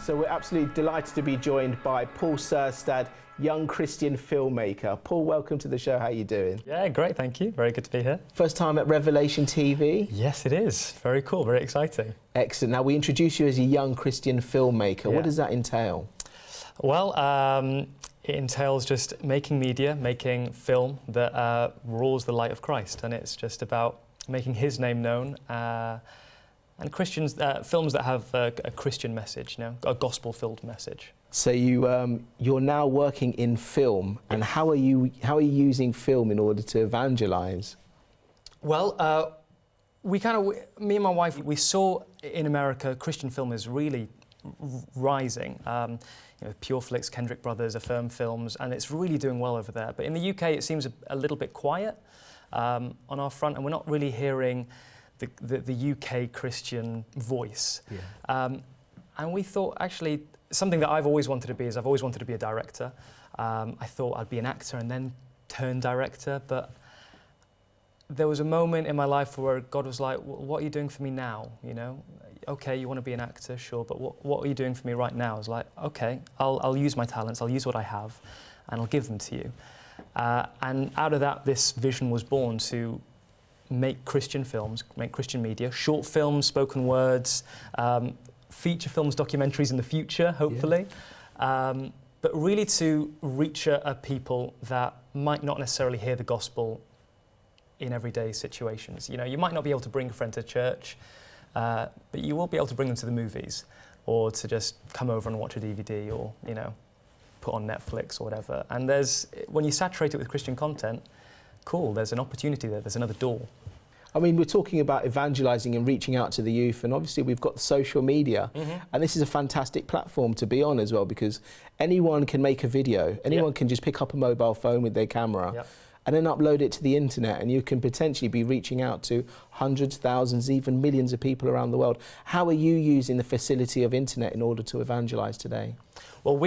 So we're absolutely delighted to be joined by Paul Syrstad, young Christian filmmaker. Paul, welcome to the show. How are you doing? Yeah, great, thank you. Very good to be here. First time at Revelation TV? Yes, it is. Very cool, very exciting. Excellent. Now, we introduce you as a young Christian filmmaker. Yeah. What does that entail? Well, it entails just making media, making film that rules the light of Christ, and it's just about making his name known. And Christians, films that have a Christian message, you know, a gospel-filled message. So you're now working in film, and how are you using film in order to evangelise? Well, me and my wife, we saw in America Christian film is really rising. You know, Pure Flix, Kendrick Brothers, Affirm Films, and it's really doing well over there. But in the UK, it seems a little bit quiet on our front, and we're not really hearing the UK Christian voice. Yeah. And we thought, actually, something that I've always wanted to be is I've always wanted to be a director. I thought I'd be an actor and then turn director, but there was a moment in my life where God was like, what are you doing for me now? You know, okay, you want to be an actor, sure, but what are you doing for me right now? I was like, okay, I'll use my talents, I'll use what I have, and I'll give them to you. And out of that, this vision was born to make Christian films, make Christian media, short films, spoken words, feature films, documentaries in the future, hopefully. Yeah. But really to reach a people that might not necessarily hear the gospel in everyday situations. You know, you might not be able to bring a friend to church, but you will be able to bring them to the movies, or to just come over and watch a DVD, or, you know, put on Netflix or whatever. And when you saturate it with Christian content, cool, there's an opportunity there, there's another door. I mean, we're talking about evangelising and reaching out to the youth, and obviously we've got social media, and this is a fantastic platform to be on as well, because anyone can make a video, anyone can just pick up a mobile phone with their camera and then upload it to the internet, and you can potentially be reaching out to hundreds, thousands, even millions of people around the world. How are you using the facility of internet in order to evangelise today? Well,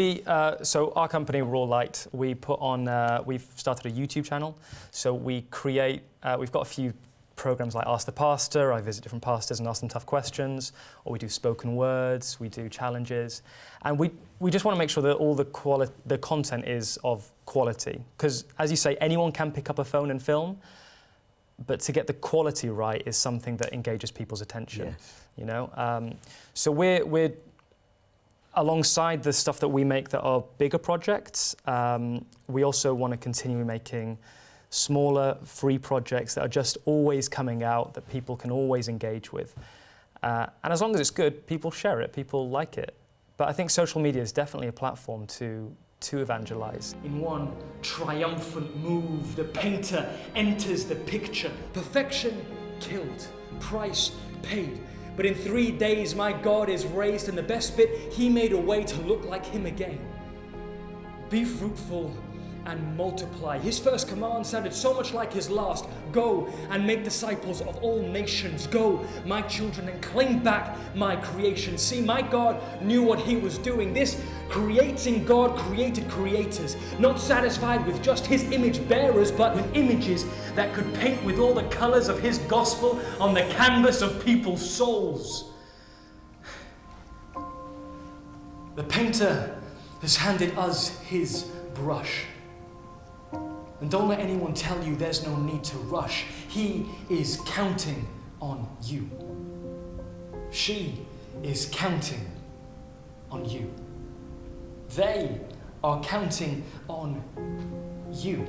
so our company, Raw Light, we've started a YouTube channel. So we create, we've got a few programs like Ask the Pastor. I visit different pastors and ask them tough questions, or we do spoken words, we do challenges. And we just want to make sure that all the content is of quality. Because, as you say, anyone can pick up a phone and film, but to get the quality right is something that engages people's attention. Yes. You know? So we're alongside the stuff that we make that are bigger projects, we also want to continue making smaller, free projects that are just always coming out, that people can always engage with. And as long as it's good, people share it, people like it. But I think social media is definitely a platform to evangelize. In one triumphant move, the painter enters the picture. Perfection killed, price paid. But in 3 days, my God is raised, and the best bit, he made a way to look like him again. Be fruitful and multiply. His first command sounded so much like his last. Go and make disciples of all nations. Go, my children, and claim back my creation. See, my God knew what he was doing. This creating God created creators, not satisfied with just his image bearers, but with images that could paint with all the colors of his gospel on the canvas of people's souls. The painter has handed us his brush. And don't let anyone tell you there's no need to rush. He is counting on you. She is counting on you. They are counting on you.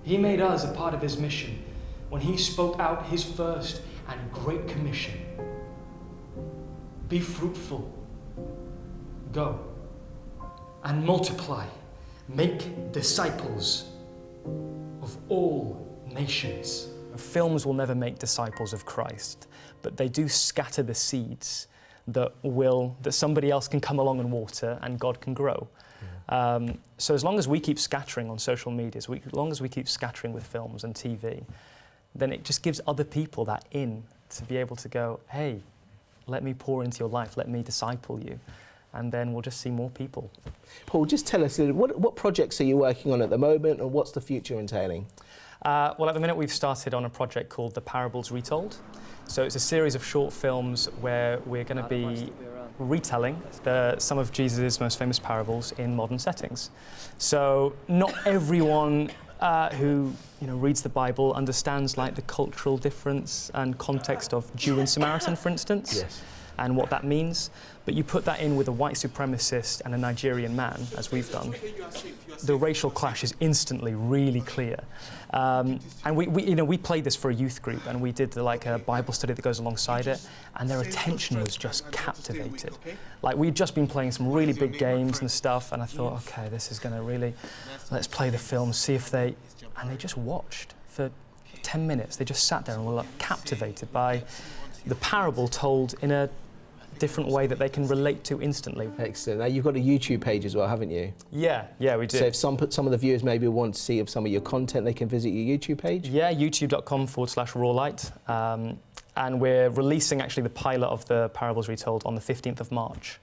He made us a part of his mission when he spoke out his first and great commission. Be fruitful. Go and multiply. Make disciples of all nations. Films will never make disciples of Christ, but they do scatter the seeds that somebody else can come along and water, and God can grow. Yeah. So as long as we keep scattering on social media, as long as we keep scattering with films and TV, then it just gives other people that in to be able to go, hey, let me pour into your life, let me disciple you. And then we'll just see more people. Paul, just tell us, what projects are you working on at the moment, and what's the future entailing? Well, at the minute we've started on a project called The Parables Retold. So it's a series of short films where we're going to be retelling some of Jesus' most famous parables in modern settings. So not everyone who reads the Bible understands like the cultural difference and context of Jew and Samaritan, for instance. Yes. And what that means, but you put that in with a white supremacist and a Nigerian man, as we've done, the racial clash is instantly really clear. And we played this for a youth group, and we did like a Bible study that goes alongside it, and their attention was just captivated. Like we'd just been playing some really big games and stuff, and I thought, okay, this is going to really, let's play the film, see if they, and they just watched for 10 minutes. They just sat there and were like, captivated by the parable told in a different way that they can relate to instantly. Excellent. Now you've got a YouTube page as well, haven't you? Yeah, we do. So if some of the viewers maybe want to see some of your content, they can visit your YouTube page? Yeah, youtube.com/rawlight. And we're releasing actually the pilot of the Parables Retold on the 15th of March.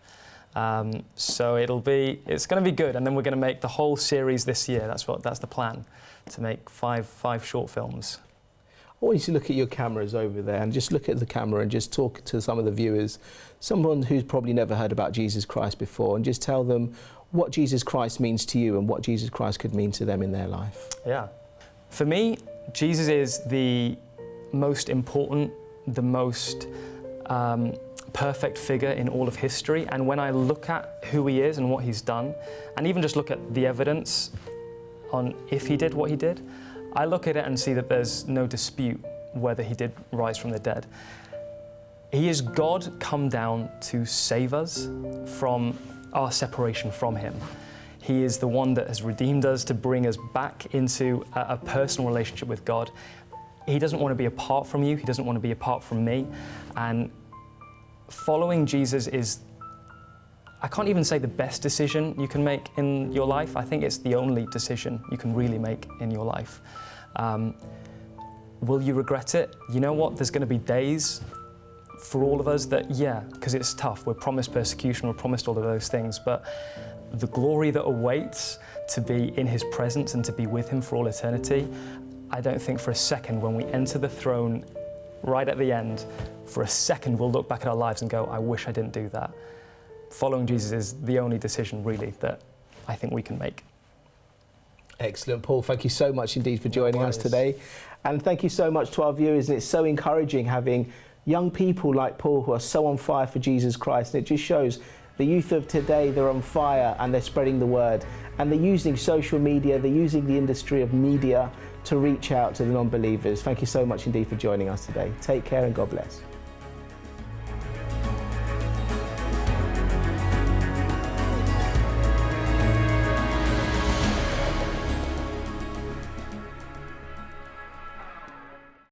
So it's going to be good, and then we're going to make the whole series this year. That's the plan, to make five short films. I want you to look at your cameras over there and just look at the camera and just talk to some of the viewers, someone who's probably never heard about Jesus Christ before, and just tell them what Jesus Christ means to you and what Jesus Christ could mean to them in their life. Yeah. For me, Jesus is the most important, the most perfect figure in all of history. And when I look at who he is and what he's done, and even just look at the evidence on if he did what he did, I look at it and see that there's no dispute whether he did rise from the dead. He is God come down to save us from our separation from him. He is the one that has redeemed us to bring us back into a personal relationship with God. He doesn't want to be apart from you. He doesn't want to be apart from me. And following Jesus is, I can't even say the best decision you can make in your life. I think it's the only decision you can really make in your life. Will you regret it? You know what? There's going to be days for all of us that, because it's tough. We're promised persecution, we're promised all of those things, but the glory that awaits to be in his presence and to be with him for all eternity, I don't think for a second when we enter the throne right at the end, for a second we'll look back at our lives and go, I wish I didn't do that. Following Jesus is the only decision really that I think we can make. Excellent, Paul. Thank you so much indeed for joining us today. And thank you so much to our viewers. And it's so encouraging having young people like Paul who are so on fire for Jesus Christ. And it just shows the youth of today, they're on fire and they're spreading the word. And they're using social media, they're using the industry of media to reach out to the non-believers. Thank you so much indeed for joining us today. Take care and God bless.